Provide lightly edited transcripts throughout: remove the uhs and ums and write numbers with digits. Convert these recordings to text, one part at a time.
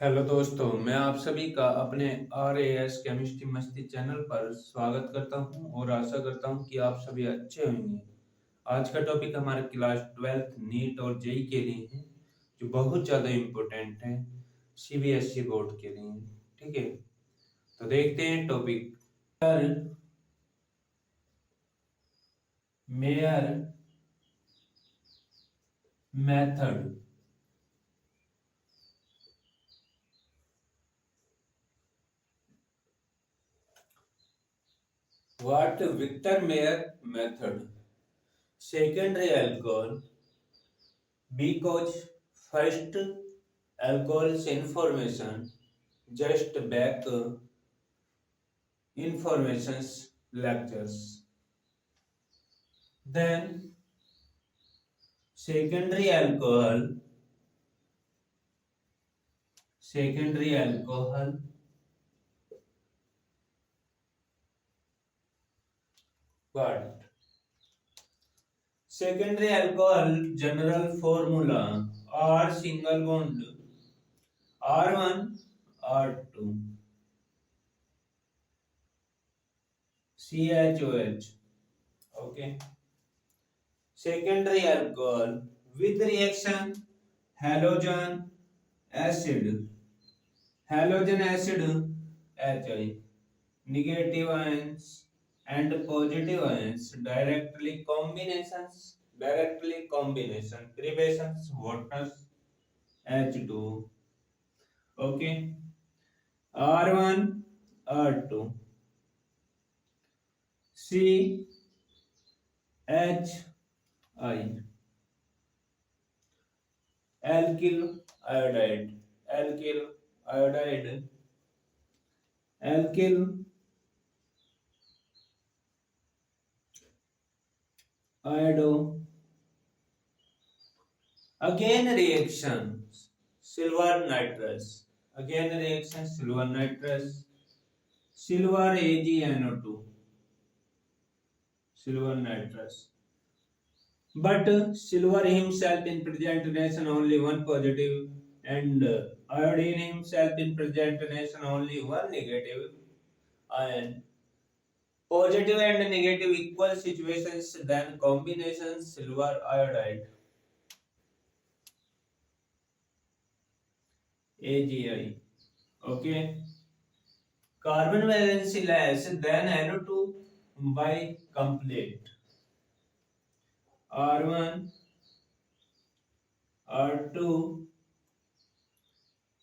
Hello दोस्तों, मैं आप सभी का अपने RAS केमिस्ट्री मस्ती चैनल पर स्वागत करता हूं और आशा करता हूं कि आप सभी अच्छे होंगे। आज का टॉपिक हमारे क्लास 12th नीट और जेई के लिए है, जो बहुत ज़्यादा इम्पोर्टेंट है CBSE बोर्ड के लिए। ठीक है, तो देखते हैं topic. Mayor method. What Victor Mayer method? Secondary alcohol, because first alcohol's information just back informations lectures. Then secondary alcohol, secondary alcohol, what? Secondary alcohol general formula R single bond R1 R2 CHOH. Okay. Secondary alcohol with reaction halogen acid, halogen acid HI, negative ions and positive ions directly combination privations waters H2. Okay, R1 R2 C H I, alkyl iodide, alkyl iodide, alkyl iodo. Again reaction silver nitrous. Again reaction silver nitrous. Silver AgNO2. Silver nitrous. But silver himself in present nation only one positive, and iodine himself in present nation only one negative ion. Positive and negative equal situations, then combination silver iodide AgI. Okay. Carbon valency less than NO2 by complete. R1 R2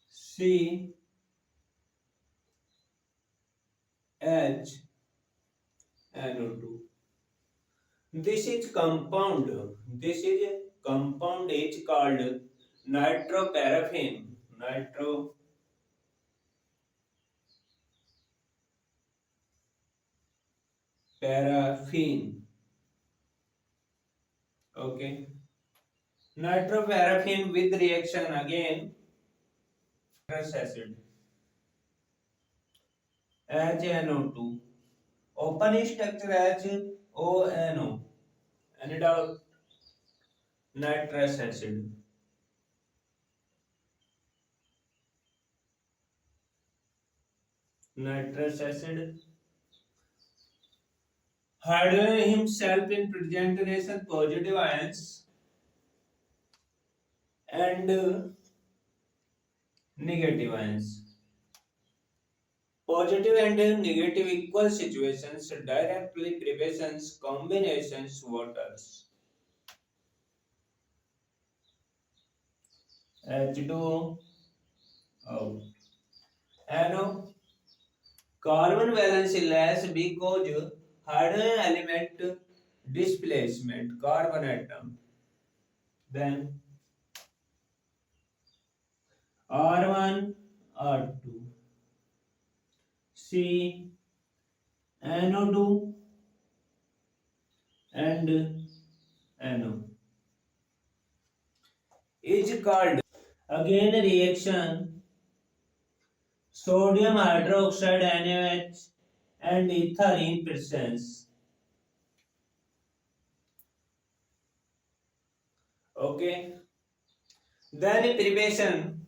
C H NO2. This is compound. This is compound is called nitroparaffin. Nitroparaffin. Okay. Nitroparaffin with reaction again nitrous acid HNO2. Open structure HONO. Any doubt? Nitrous acid. Nitrous acid. Hydrogen himself in presentation positive ions and negative ions. Positive and negative equal situations directly privations combinations waters. H2O out. NO carbon valence less because hydrogen element displacement carbon atom. Then R1 R2 C NO2 and NO is called again reaction sodium hydroxide NaOH and ether in presence. Okay. Then privation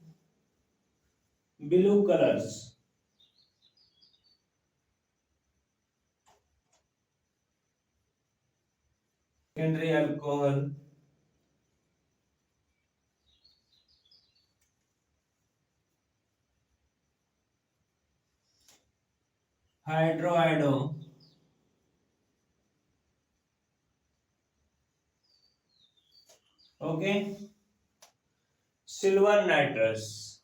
blue colors. Secondary alcohol, hydroiodine, okay, silver nitrous,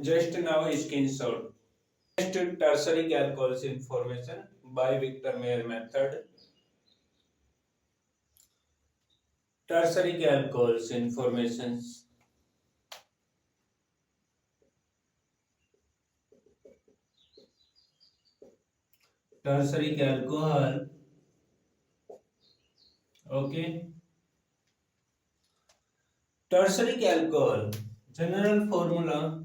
just now screenshot. Next, tertiary alcohols information by Victor Mayer method. Tertiary alcohols informations. Tertiary alcohol, okay. Tertiary alcohol, general formula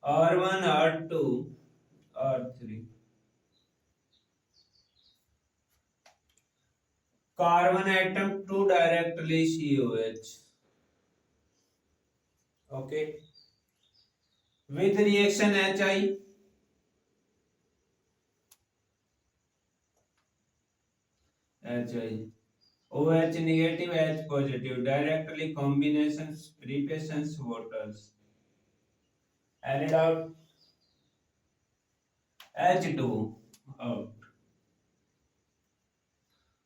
R1, R2, R3. Carbon atom to directly COH. Okay. With reaction HI, HI. OH negative, H positive. Directly combinations, preparations, waters. Added out H2 out.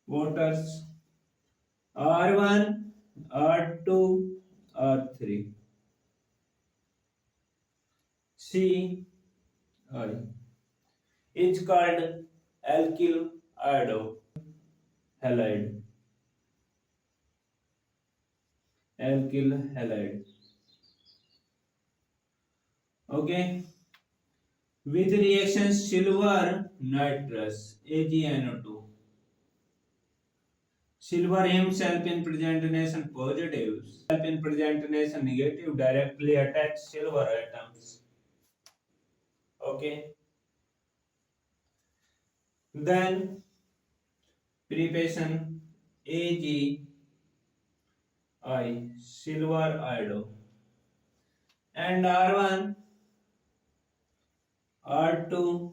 Waters R1, R2, R3. C I is called alkyl halide. Alkyl halide. Okay. With reaction silver nitrous AgNO2. Silver himself in presentation positive, self in presentation negative, directly attach silver atoms. Okay. Then preparation AgI silver iodo and R1, R2,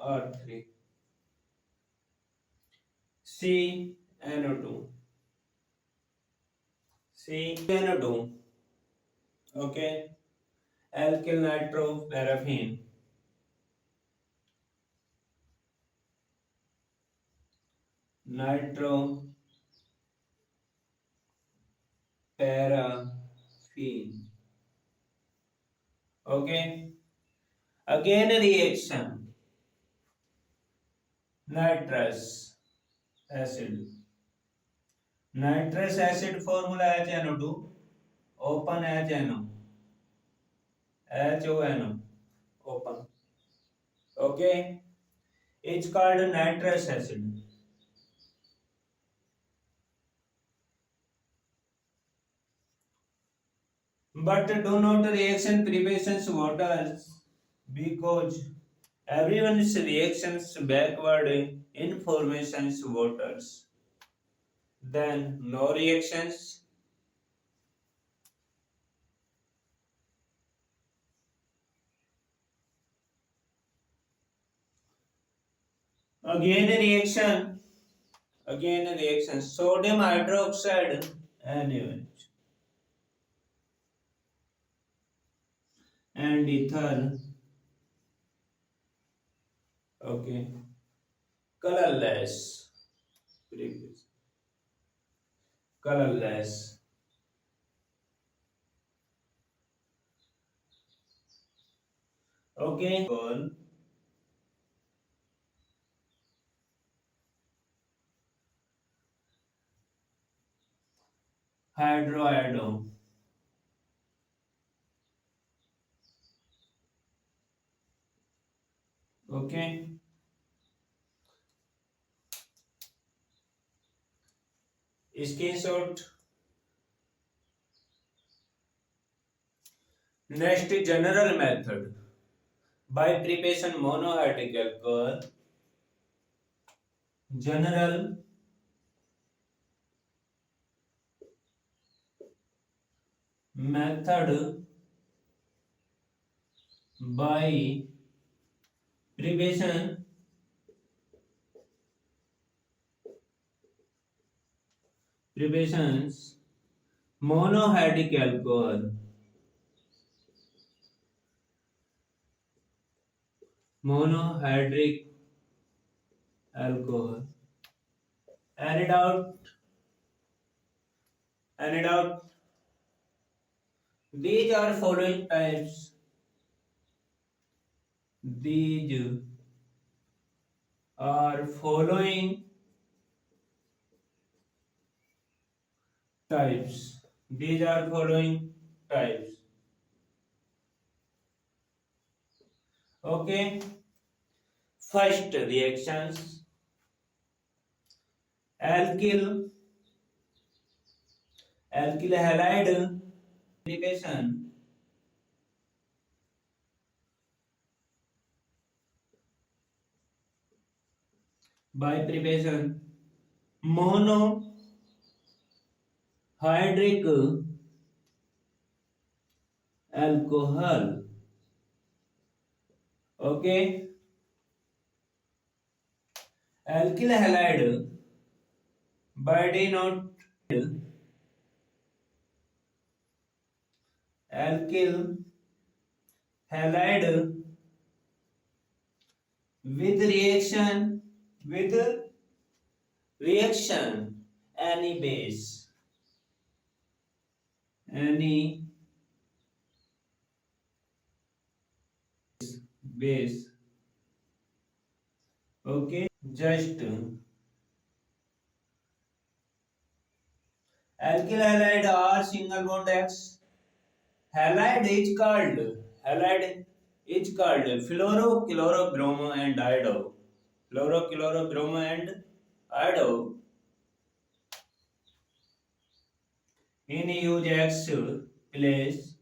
R3, CNO2, CNO2. Okay. Alkyl nitroparaffin, nitroparaffin. Okay. Again a reaction. Nitrous acid. Nitrous acid formula HNO2. Open HNO. HONO. Open. Okay. It's called nitrous acid. But do not reaction preparations waters because everyone's reactions backward informations waters. Then no reactions. Again a reaction. Again a reaction. Sodium hydroxide NaOH and ether. Okay. Colorless. Previous. Colorless. Okay. Hydroiodine. Okay. Screenshot. Next general method by preparation monohydrate alcohol. general method by previous monohydric alcohol monohydric alcohol. Any doubt? Any doubt? These are following types. These are following types. These are following types. Okay. First reactions: alkyl halide derivation by preparation monohydric alcohol. Okay. Alkyl halide by denote alkyl halide with reaction any base. Okay, just alkyl halide or single bond X. Halide is called fluorochlorobromo and iodo. Fluorochlorobromo and iodo in use X place.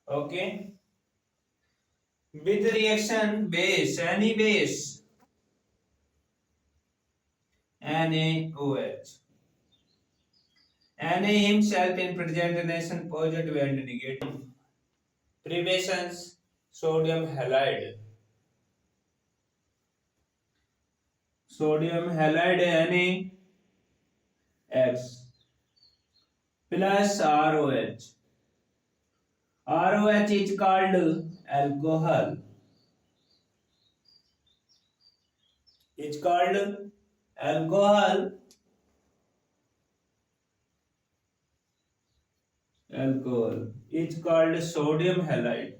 Okay, with reaction base, any base, NaOH. Na himself in presentation positive and negative. Previous sodium halide. Sodium halide NaX plus ROH. ROH is called alcohol. It's called alcohol. Alcohol. It's called sodium halide.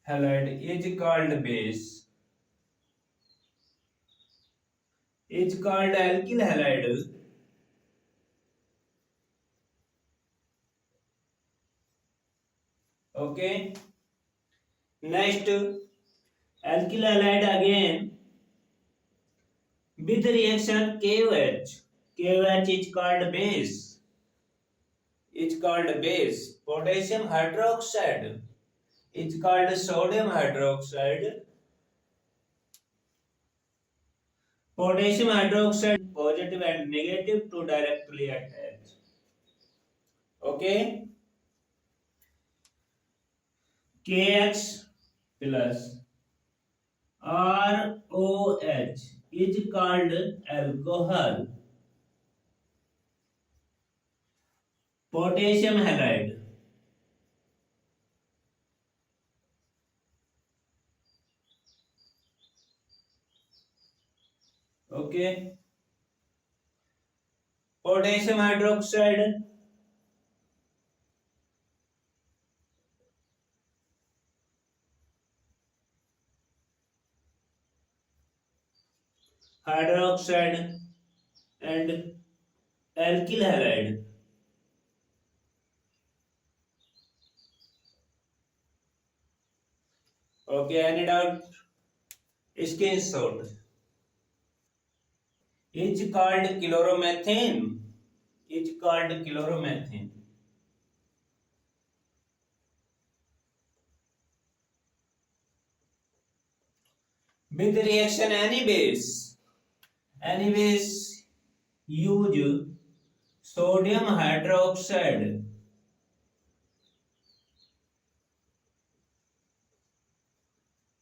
Halide is called base. It's called alkyl halide. Okay. Next, alkyl halide again with reaction KOH. KOH is called base. It's called base. Potassium hydroxide. It's called sodium hydroxide. Potassium hydroxide positive and negative to directly attach. Okay. KX plus ROH is called alcohol. Potassium halide. Okay. Potassium hydroxide. Hydroxide and alkyl halide. Okay, any doubt? Screenshot. It's called chloromethane. is called chloromethane. With the reaction any base use sodium hydroxide.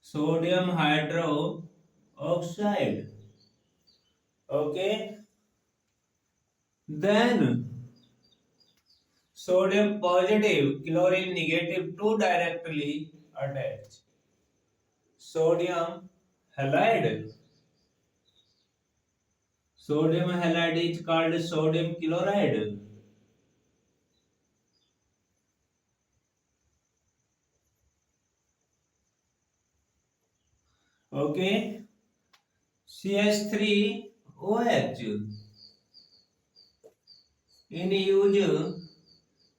Sodium hydroxide. Okay. Then sodium positive, chlorine negative, two directly attached. Sodium halide. Sodium halide is called sodium chloride. Okay. CH3OH. In use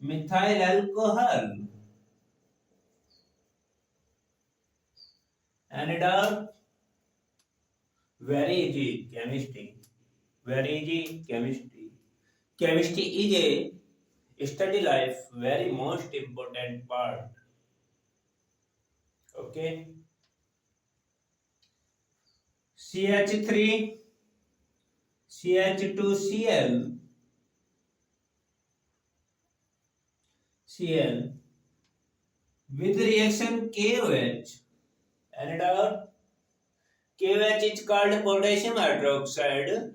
methyl alcohol. And very easy chemistry. Very easy chemistry. Chemistry is a study life very most important part. Okay. CH3, CH2Cl, Cl with reaction KOH. And KOH is called potassium hydroxide.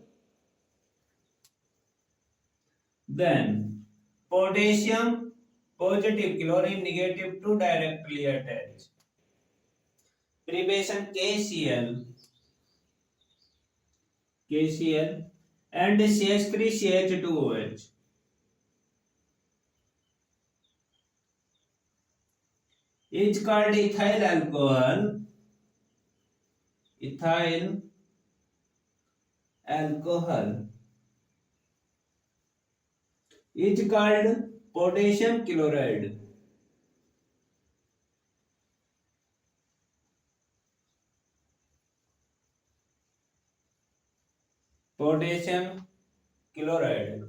Then potassium positive, chlorine negative, two directly attached. Preparation KCl and CH3CH2OH. Is called ethyl alcohol. Ethyl alcohol is called potassium chloride. Potassium chloride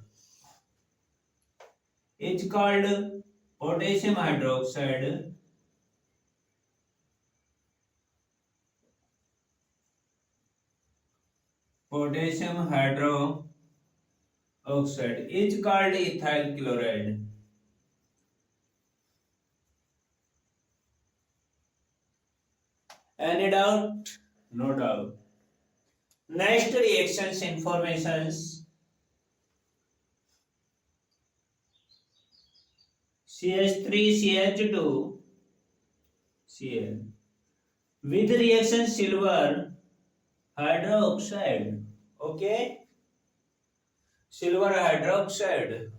is called potassium hydroxide. Potassium hydroxide is called ethyl chloride. Any doubt? No doubt. Next reactions informations. CH3CH2 Cl with reaction silver hydroxide. Okay, silver hydroxide.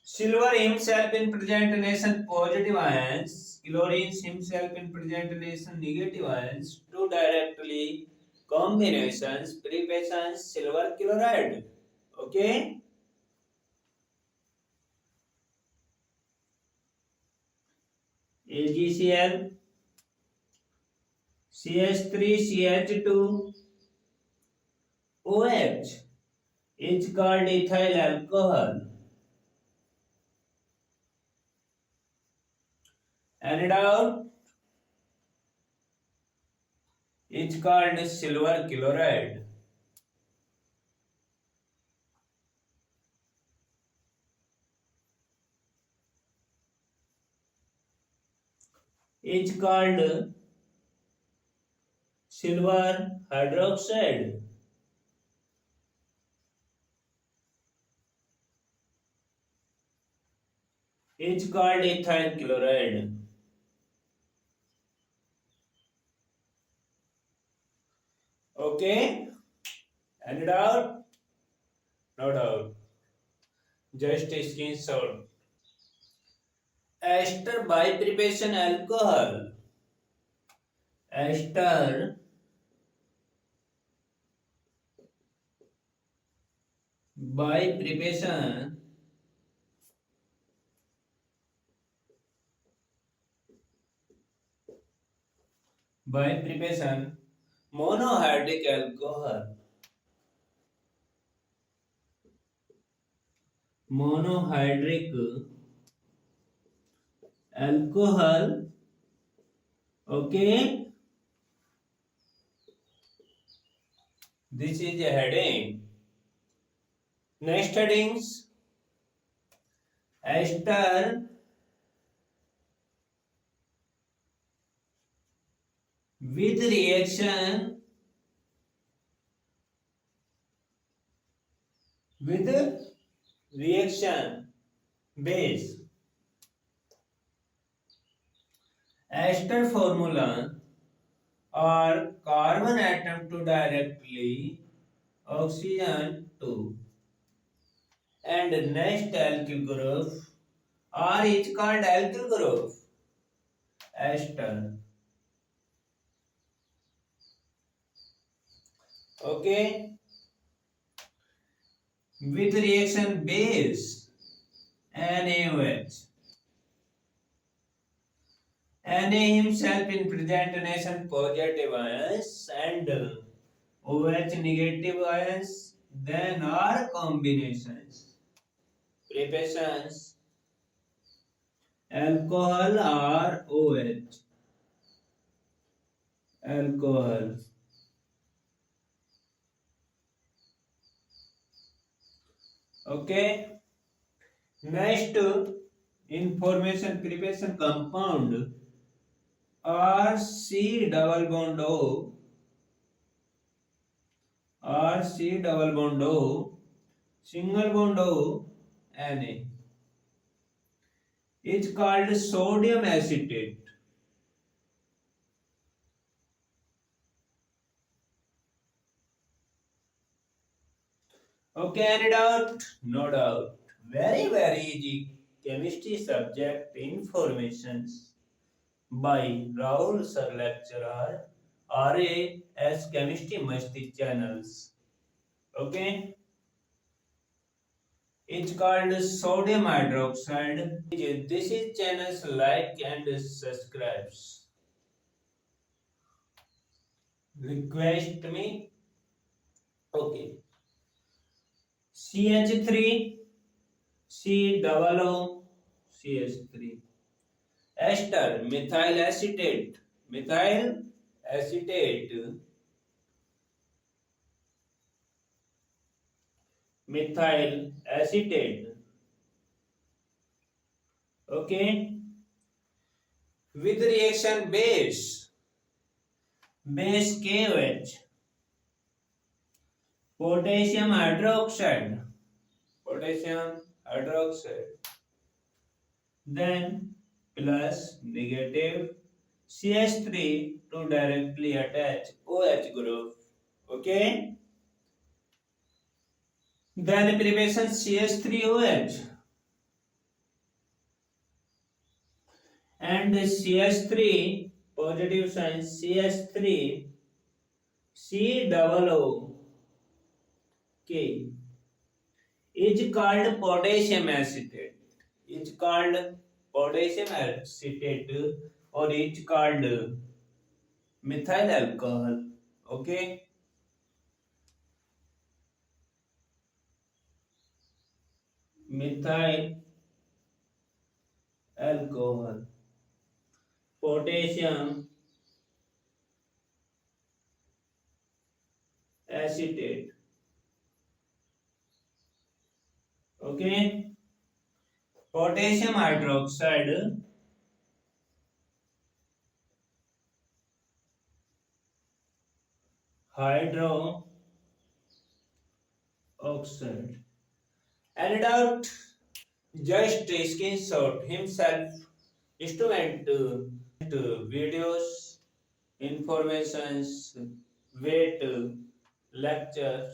Silver himself in present nation positive ions, chlorine himself in present nation negative ions, two directly combinations, preparation silver chloride. Okay. AgCl, CH3CH2, OH is called ethyl alcohol. And out it's called silver chloride. It's called silver hydroxide. It's called ethyl chloride. Okay? And doubt? No doubt. Just a screenshot. Ester by preparation alcohol. Ester by preparation monohydric alcohol. monohydric alcohol. Okay, this is a heading. Next headings: ester with reaction with reaction base. Ester formula or carbon atom to directly oxygen to and next alkyl group or is called alkyl group ester. Okay, with reaction base NaOH. Na himself in presentation positive ions and OH negative ions, then are combinations. Preparations alcohol or OH. Alcohol. Okay. Next, information preparation compound R C double bond O R C double bond O single bond O Na is called sodium acetate. Okay, any doubt? No doubt. Very easy chemistry subject informations by Rahul Sir Lecturer RAS Chemistry Masti channels. Okay, it's called sodium hydroxide. This is channels like and subscribes. Request me. Okay. CH3 C double O CH3 ester methyl acetate methyl acetate. Okay, with reaction base KOH potassium hydroxide then plus negative CH3 to directly attach OH group. Okay, then preparation CH3OH and CH3 positive sign CH3 C double O K is called potassium acetate. Is called potassium acetate or is called methyl alcohol. Okay, methyl alcohol, potassium acetate. Okay, potassium hydroxide oxide. Any doubt? Just screenshot himself instrument videos informations weight lecture